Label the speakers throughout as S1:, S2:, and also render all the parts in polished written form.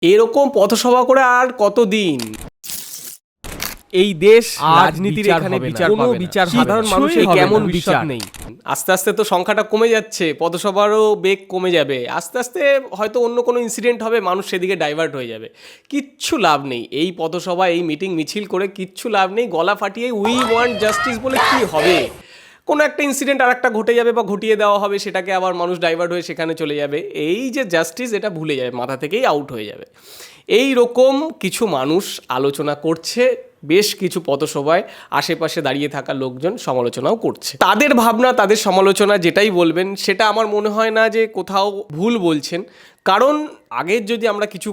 S1: এরকম পথসভা করে আর কতদিন? এই দেশ রাজনীতির এখানে কোনো বিচার সাধারণ মানুষের কেমন বিচার নেই। আস্তে আস্তে তো সংখ্যাটা কমে যাচ্ছে, পথসভারও বেগ কমে যাবে, আস্তে আস্তে হয়তো অন্য কোনো ইনসিডেন্ট হবে, মানুষ সেদিকে ডাইভার্ট হয়ে যাবে। কিচ্ছু লাভ নেই এই পথসভা, এই মিটিং মিছিল করে কিচ্ছু লাভ নেই। গলা ফাটিয়ে উই ওয়ান্ট জাস্টিস বলে কি হবে? কোনো একটা ইনসিডেন্ট আর একটা ঘটে যাবে বা ঘটিয়ে দেওয়া হবে, সেটাকে আবার মানুষ ডাইভার্ট হয়ে সেখানে চলে যাবে। এই যে জাস্টিস, এটা ভুলে যাবে, মাথা থেকেই আউট হয়ে যাবে। এই রকম কিছু মানুষ আলোচনা করছে, বেশ কিছু পথসভায় আশেপাশে দাঁড়িয়ে থাকা লোকজন সমালোচনাও করছে। তাদের ভাবনা, তাদের সমালোচনা যেটাই বলবেন, সেটা আমার মনে হয় না যে কোথাও ভুল বলছেন। কারণ আগের যদি আমরা কিছু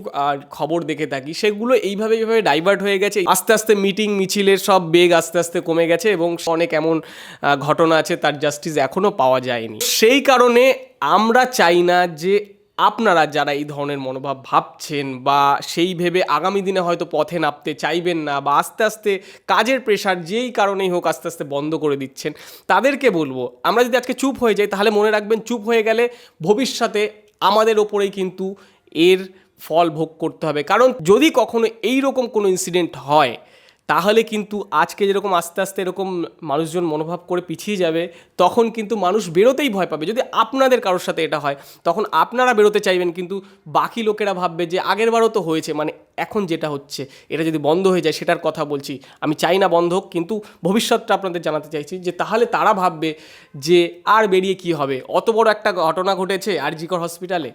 S1: খবর দেখে থাকি, সেগুলো এইভাবে ডাইভার্ট হয়ে গেছে। আস্তে আস্তে মিটিং মিছিলের সব বেগ আস্তে আস্তে কমে গেছে এবং অনেক এমন ঘটনা আছে তার জাস্টিস এখনও পাওয়া যায়নি। সেই কারণে আমরা চাই না যে আপনারা যারা এই ধরনের মনোভাব ভাবছেন বা সেই ভেবে আগামী দিনে হয়তো পথে নামতে চাইবেন না, বা আস্তে আস্তে কাজের প্রেশার যেই কারণেই হোক আস্তে আস্তে বন্ধ করে দিচ্ছেন, তাদেরকে বলবো, আমরা যদি আজকে চুপ হয়ে যাই, তাহলে মনে রাখবেন চুপ হয়ে গেলে ভবিষ্যতে আমাদের ওপরেই কিন্তু এর ফল ভোগ করতে হবে। কারণ যদি কখনো এই রকম কোনো ইনসিডেন্ট হয়, তাহলে কিন্তু আজকে যেরকম আস্তে আস্তে এরকম মানুষজন মনোভাব করে পিছিয়ে যাবে, তখন কিন্তু মানুষ বেরোতেই ভয় পাবে। যদি আপনাদের কারোর সাথে এটা হয়, তখন আপনারা বেরোতে চাইবেন, কিন্তু বাকি লোকেরা ভাববে যে আগের বারও তো হয়েছে, মানে এখন যেটা হচ্ছে এটা যদি বন্ধ হয়ে যায়, সেটার কথা বলছি। আমি চাই না বন্ধ হোক, কিন্তু ভবিষ্যৎটা আপনাদের জানাতে চাইছি যে তাহলে তারা ভাববে যে আর বেরিয়ে কি হবে, অত বড় একটা ঘটনা ঘটেছে আরজি কর হসপিটালে,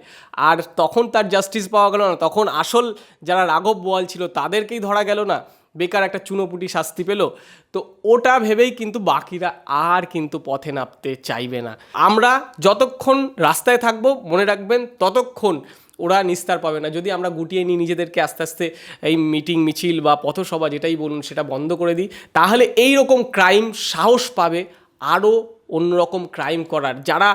S1: আর তখন তার জাস্টিস পাওয়া গেল না, তখন আসল যারা রাঘব বোয়াল ছিল তাদেরকেই ধরা গেল না, বেকার একটা চুনোপুটি শাস্তি পেল। তো ওটা ভেবেই কিন্তু বাকিরা আর কিন্তু পথে নামতে চাইবে না। আমরা যতক্ষণ রাস্তায় থাকবো, মনে রাখবেন ততক্ষণ ওরা নিস্তার পাবে না। যদি আমরা গুটিয়ে নিই নিজেদেরকে, আস্তে আস্তে এই মিটিং মিছিল বা পথসভা যেটাই বলুন সেটা বন্ধ করে দিই, তাহলে এই রকম ক্রাইম সাহস পাবে আরও অন্যরকম ক্রাইম করার। যারা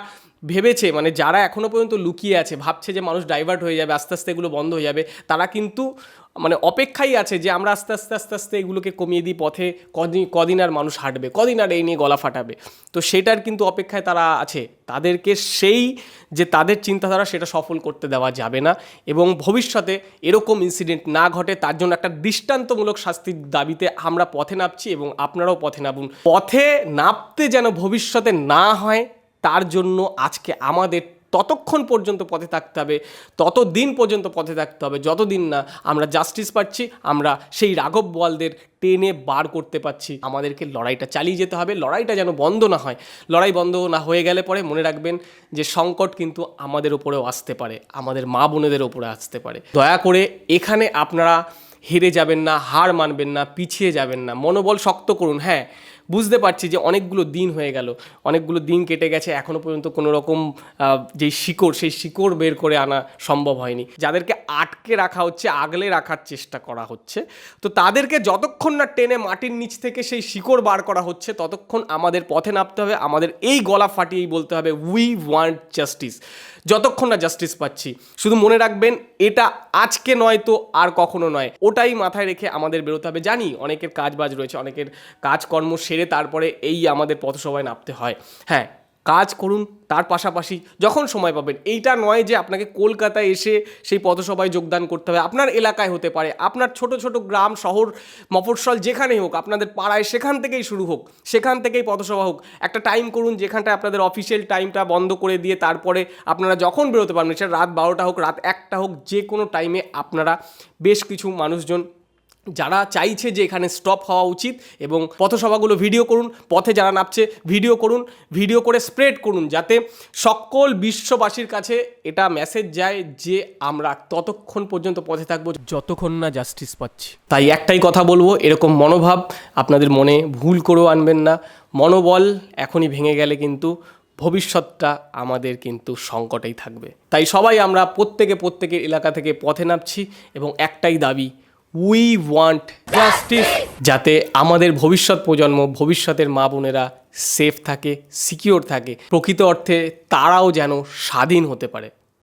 S1: ভেবেছে, মানে যারা এখনও পর্যন্ত লুকিয়ে আছে, ভাবছে যে মানুষ ডাইভার্ট হয়ে যাবে, আস্তে আস্তে এগুলো বন্ধ হয়ে যাবে, তারা কিন্তু মানে অপেক্ষাই আছে যে আমরা আস্তে আস্তে আস্তে আস্তে এগুলোকে কমিয়ে দিই, পথে কদিন আর মানুষ হাঁটবে, কদিন আর এই নিয়ে গলা ফাটাবে। তো সেটার কিন্তু অপেক্ষায় তারা আছে। তাদেরকে সেই যে তাদের চিন্তাধারা, সেটা সফল করতে দেওয়া যাবে না। এবং ভবিষ্যতে এরকম ইনসিডেন্ট না ঘটে, তার জন্য একটা দৃষ্টান্তমূলক শাস্তির দাবিতে আমরা পথে নামছি, এবং আপনারাও পথে নামুন। পথে নামতে যেন ভবিষ্যতে না হয়, তার জন্য আজকে আমাদের ততক্ষণ পর্যন্ত পথে থাকতে হবে, ততদিন পর্যন্ত পথে থাকতে হবে যতদিন না আমরা জাস্টিস পাচ্ছি, আমরা সেই রাঘব বোয়ালদের টেনে বার করতে পারছি। আমাদেরকে লড়াইটা চালিয়ে যেতে হবে, লড়াইটা যেন বন্ধ না হয়। লড়াই বন্ধ না হয়ে গেলে পরে মনে রাখবেন যে সংকট কিন্তু আমাদের ওপরেও আসতে পারে, আমাদের মা বোনেদের ওপরে আসতে পারে। দয়া করে এখানে আপনারা হেরে যাবেন না, হার মানবেন না, পিছিয়ে যাবেন না, মনোবল শক্ত করুন। হ্যাঁ, বুঝতে পারছি যে অনেকগুলো দিন হয়ে গেল, অনেকগুলো দিন কেটে গেছে, এখনও পর্যন্ত কোনো রকম যেই শিকড়, সেই শিকড় বের করে আনা সম্ভব হয়নি। যাদেরকে আটকে রাখা হচ্ছে, আগলে রাখার চেষ্টা করা হচ্ছে, তো তাদেরকে যতক্ষণ না টেনে মাটির নিচ থেকে সেই শিকড় বার করা হচ্ছে, ততক্ষণ আমাদের পথে নামতে হবে। আমাদের এই গলা ফাটিয়েই বলতে হবে উই ওয়ান্ট জাস্টিস, যতক্ষণ না জাস্টিস পাচ্ছি। শুধু মনে রাখবেন, এটা আজকে নয় তো আর কখনো নয়, ওটাই মাথায় রেখে আমাদের বেরোতে হবে। জানি অনেকের কাজ বাজ রয়েছে, অনেকের কাজকর্ম সেরে তারপরে এই আমাদের পথসভায় নামতে হয়। হ্যাঁ, কাজ করুন, তার পাশাপাশি যখন সময় পাবেন, এইটা নয় যে আপনাকে কলকাতায় এসে সেই পথসভায় যোগদান করতে হবে। আপনার এলাকায় হতে পারে, আপনার ছোট ছোট গ্রাম শহর মফস্বল যেখানেই হোক, আপনাদের পাড়ায়, সেখান থেকেই শুরু হোক, সেখান থেকেই পথসভা হোক। একটা টাইম করুন যেখানটায় আপনাদের অফিসিয়াল টাইমটা বন্ধ করে দিয়ে তারপরে আপনারা যখন বেরোতে পারবেন, সেটা রাত 12টা হোক, রাত 1টা হোক, যে কোনো টাইমে আপনারা বেশ কিছু মানুষজন যারা চাইছে যে এখানে স্টপ হওয়া উচিত, এবং পথসভাগুলো ভিডিও করুন, পথে যারা নামছে ভিডিও করুন, ভিডিও করে স্প্রেড করুন, যাতে সকল বিশ্ববাসীর কাছে এটা মেসেজ যায় যে আমরা ততক্ষণ পর্যন্ত পথে থাকবো যতক্ষণ না জাস্টিস পাচ্ছি। তাই একটাই কথা বলবো, এরকম মনোভাব আপনাদের মনে ভুল করেও আনবেন না। মনোবল এখনই ভেঙে গেলে কিন্তু ভবিষ্যৎটা আমাদের কিন্তু সংকটেই থাকবে। তাই সবাই আমরা প্রত্যেকের এলাকা থেকে পথে নামছি, এবং একটাই দাবি, উই ওয়ান্ট জাস্টিস, যাতে আমাদের ভবিষ্যৎ প্রজন্ম, ভবিষ্যতের মা বোনেরা সেফ থাকে, সিকিওর থাকে, প্রকৃত অর্থে তারাও যেন স্বাধীন হতে পারে।